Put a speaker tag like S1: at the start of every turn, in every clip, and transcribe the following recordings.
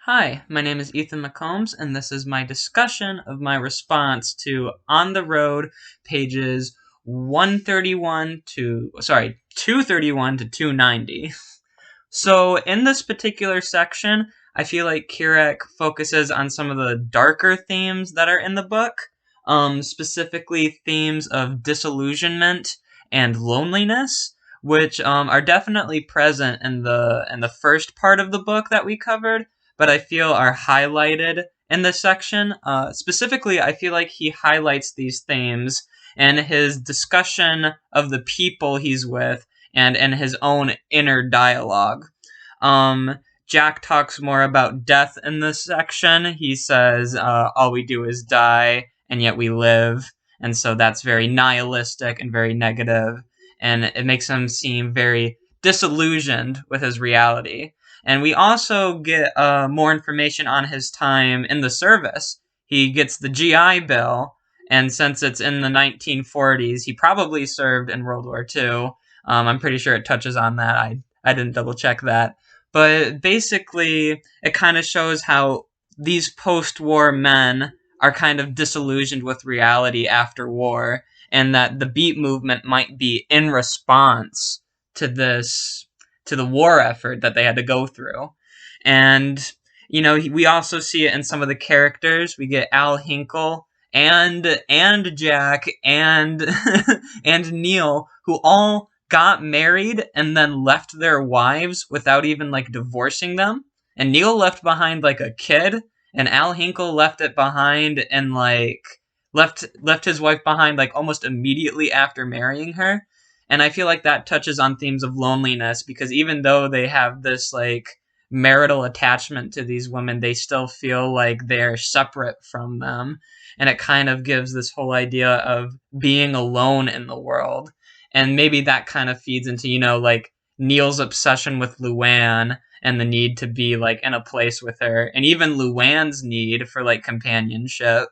S1: Hi, my name is Ethan McCombs, and this is my discussion of my response to On the Road pages 231 to 290. So, in this particular section, I feel like Kerouac focuses on some of the darker themes that are in the book, specifically themes of disillusionment and loneliness, which are definitely present in the first part of the book that we covered, but I feel are highlighted in this section. Specifically, I feel like he highlights these themes in his discussion of the people he's with and in his own inner dialogue. Um, Jack talks more about death in this section. He says, all we do is die, and yet we live. And so that's very nihilistic and very negative, and it makes him seem very disillusioned with his reality. And we also get more information on his time in the service. He gets the GI Bill, and since it's in the 1940s, he probably served in World War II. I'm pretty sure it touches on that. I didn't double check that. But basically, it kind of shows how these post war men are kind of disillusioned with reality after war, and that the beat movement might be in response to this, to the war effort that they had to go through. And, we also see it in some of the characters. We get Al Hinkle and Jack and and Neil, who all got married and then left their wives without even like divorcing them. And Neil left behind like a kid, and Al Hinkle left it behind and like left his wife behind like almost immediately after marrying her. And I feel like that touches on themes of loneliness, because even though they have this like marital attachment to these women, they still feel like they're separate from them. And it kind of gives this whole idea of being alone in the world. And maybe that kind of feeds into, like Neil's obsession with Luann and the need to be like in a place with her, and even Luann's need for like companionship,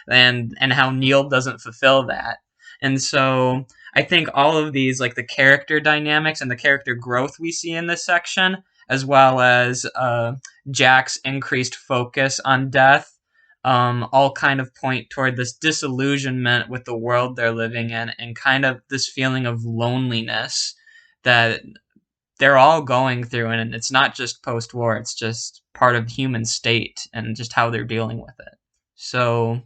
S1: and how Neil doesn't fulfill that. And so I think all of these, like the character dynamics and the character growth we see in this section, as well as Jack's increased focus on death, all kind of point toward this disillusionment with the world they're living in, and kind of this feeling of loneliness that they're all going through. And it's not just post war, it's just part of human state and just how they're dealing with it. So